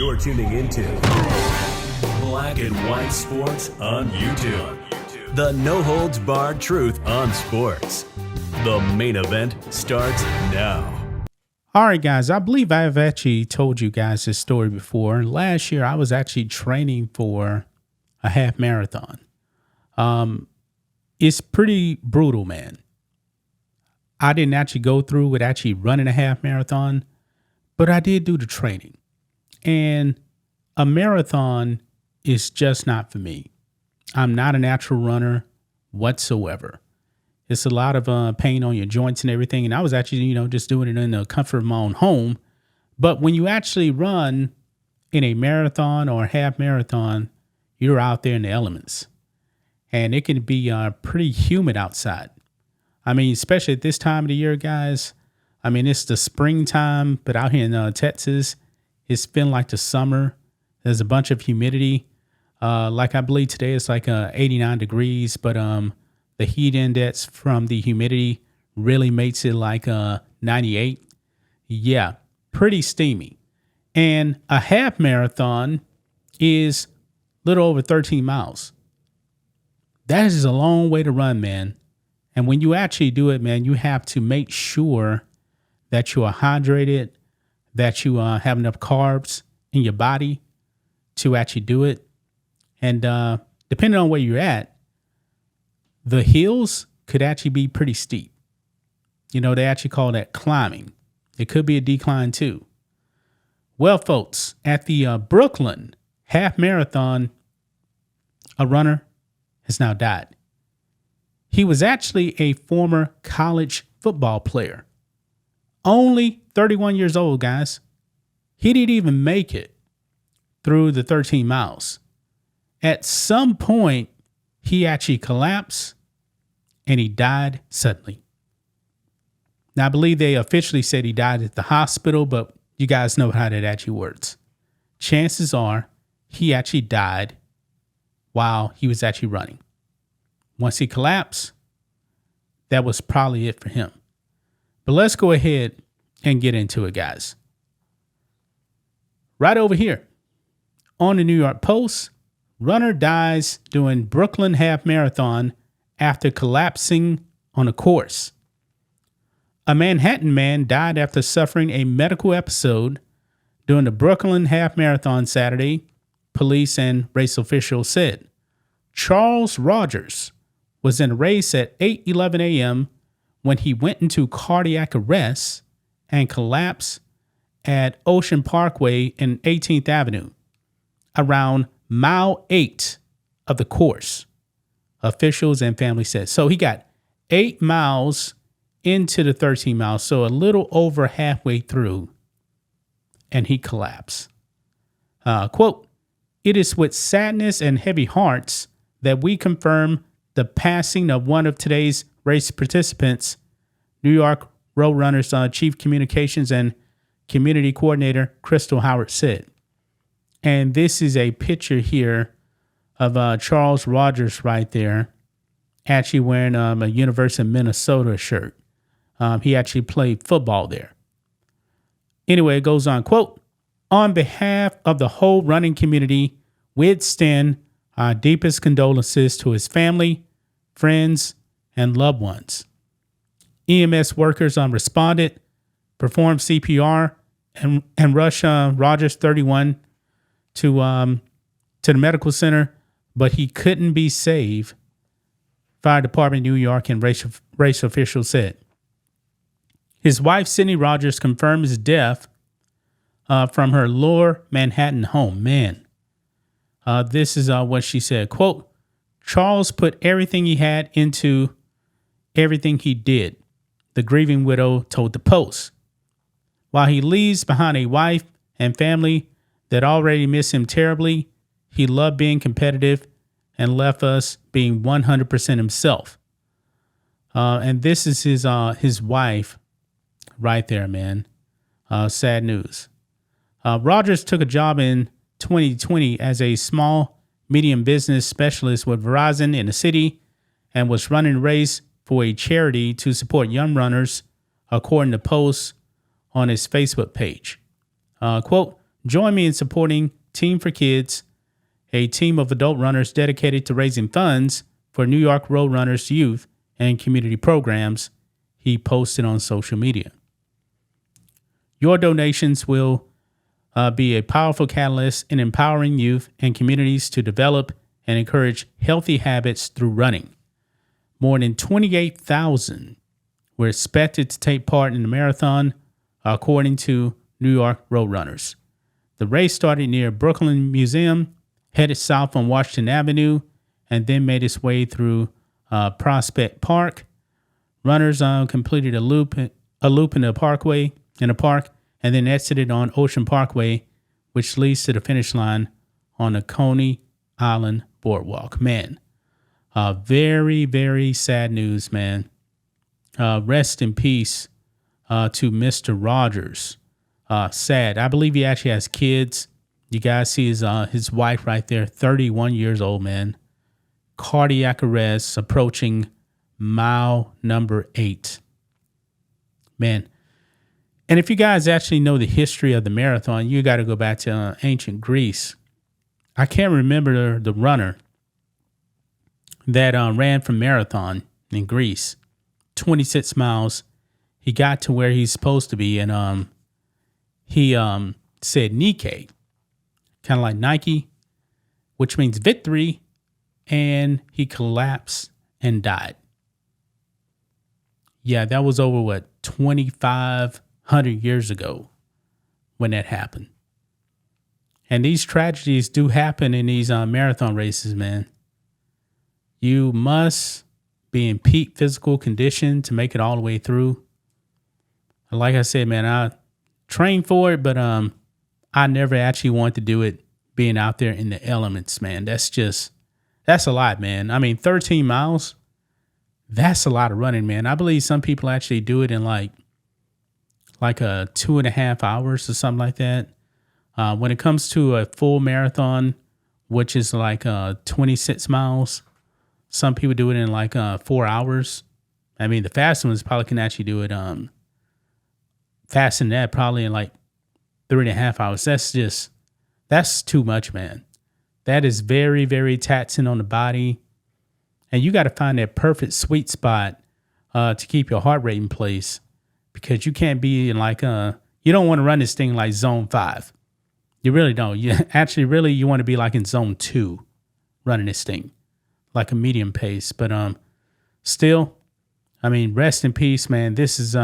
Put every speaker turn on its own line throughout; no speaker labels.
You're tuning into Black and White Sports on YouTube. The no-holds-barred truth on sports. The main event starts now.
All right, guys, I believe I've actually told you guys this story before. Last year, I was actually training for a half marathon. It's pretty brutal, man. I didn't actually go through with actually running a half marathon, but I did do the training. And a marathon is just not for me. I'm not a natural runner whatsoever. It's a lot of pain on your joints and everything. And I was actually, just doing it in the comfort of my own home. But when you actually run in a marathon or a half marathon, you're out there in the elements. And it can be pretty humid outside. I mean, especially at this time of the year, guys. I mean, it's the springtime, but out here in Texas, it's feeling like the summer. There's a bunch of humidity. Like I believe today it's like 89 degrees, but the heat index from the humidity really makes it like 98. Yeah, pretty steamy. And a half marathon is a little over 13 miles. That is a long way to run, man. And when you actually do it, man, you have to make sure that you are hydrated, that you have enough carbs in your body to actually do it. And depending on where you're at, the hills could actually be pretty steep. They actually call that climbing. It could be a decline too. Well, folks, at the Brooklyn half marathon, a runner has now died. He was actually a former college football player. Only 31 years old, guys. He didn't even make it through the 13 miles. At some point, he actually collapsed and he died suddenly. Now, I believe they officially said he died at the hospital, but you guys know how that actually works. Chances are he actually died while he was actually running. Once he collapsed, that was probably it for him. But let's go ahead and get into it, guys. Right over here on the New York Post, runner dies doing Brooklyn half marathon after collapsing on a course. A Manhattan man died after suffering a medical episode during the Brooklyn half marathon Saturday, police and race officials said. Charles Rogers was in a race at 8:11 a.m. when he went into cardiac arrest and collapsed at Ocean Parkway and 18th Avenue around mile 8 of the course, officials and family said. So he got 8 miles into the 13 miles, so a little over halfway through, and he collapsed. Quote, "It is with sadness and heavy hearts that we confirm the passing of one of today's race participants," New York Road Runners Chief Communications and Community Coordinator Crystal Howard said. And this is a picture here of Charles Rogers right there, actually wearing a University of Minnesota shirt. He actually played football there. Anyway, it goes on, quote, "On behalf of the whole running community, we extend our deepest condolences to his family, friends, and loved ones. EMS workers responded, performed CPR, and rushed Rogers 31 to the medical center, but he couldn't be saved," Fire Department New York and race officials said. His wife, Sydney Rogers, confirmed his death from her Lower Manhattan home. Man, this is what she said. Quote, "Charles put everything he had into everything he did," the grieving widow told the Post. While he leaves behind a wife and family that already miss him terribly, he loved being competitive and left us being 100% himself. And this is his wife right there, man. Sad news. Rogers took a job in 2020 as a small, medium business specialist with Verizon in the city and was running a race for a charity to support young runners, according to posts on his Facebook page. Quote, Join me in supporting Team for Kids, a team of adult runners dedicated to raising funds for New York Road Runners youth and community programs, he posted on social media. Your donations will be a powerful catalyst in empowering youth and communities to develop and encourage healthy habits through running. More than 28,000 were expected to take part in the marathon, according to New York Road Runners. The race started near Brooklyn Museum, headed south on Washington Avenue, and then made its way through Prospect Park. Runners completed a loop in the park, and then exited on Ocean Parkway, which leads to the finish line on the Coney Island Boardwalk. Man, very, very sad news, man. Rest in peace to Mr. Rogers. Sad. I believe he actually has kids. You guys see his wife right there, 31 years old, man. Cardiac arrest approaching mile number 8. Man. And if you guys actually know the history of the marathon, you got to go back to ancient Greece. I can't remember the runner that ran from marathon in Greece, 26 miles. He got to where he's supposed to be, and he said Nike, kind of like Nike, which means victory, and he collapsed and died. Yeah, that was over, 2,500 years ago when that happened. And these tragedies do happen in these marathon races, man. You must be in peak physical condition to make it all the way through. Like I said, man, I trained for it, but I never actually wanted to do it being out there in the elements, man. That's a lot, man. I mean, 13 miles, that's a lot of running, man. I believe some people actually do it in like 2.5 hours or something like that. When it comes to a full marathon, which is like 26 miles, some people do it in like 4 hours. I mean, the fast ones probably can actually do it faster than that, probably in like 3.5 hours. That's too much, man. That is very, very taxing on the body. And you got to find that perfect sweet spot to keep your heart rate in place, because you can't be in like, you don't want to run this thing like zone 5. You really don't. You want to be like in zone 2 running this thing, like a medium pace. But still, I mean, rest in peace, man. This is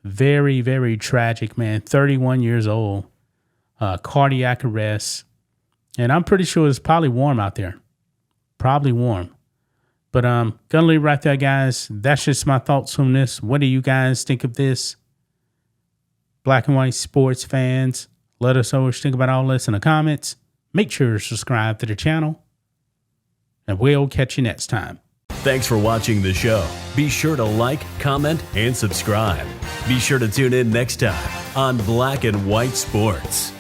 very, very tragic, man. 31 years old, cardiac arrest. And I'm pretty sure it's probably warm out there. Probably warm. But gonna leave right there, guys. That's just my thoughts on this. What do you guys think of this? Black and white sports fans, let us know what you think about all this in the comments. Make sure to subscribe to the channel, and we'll catch you next time.
Thanks for watching the show. Be sure to like, comment, and subscribe. Be sure to tune in next time on Black and White Sports.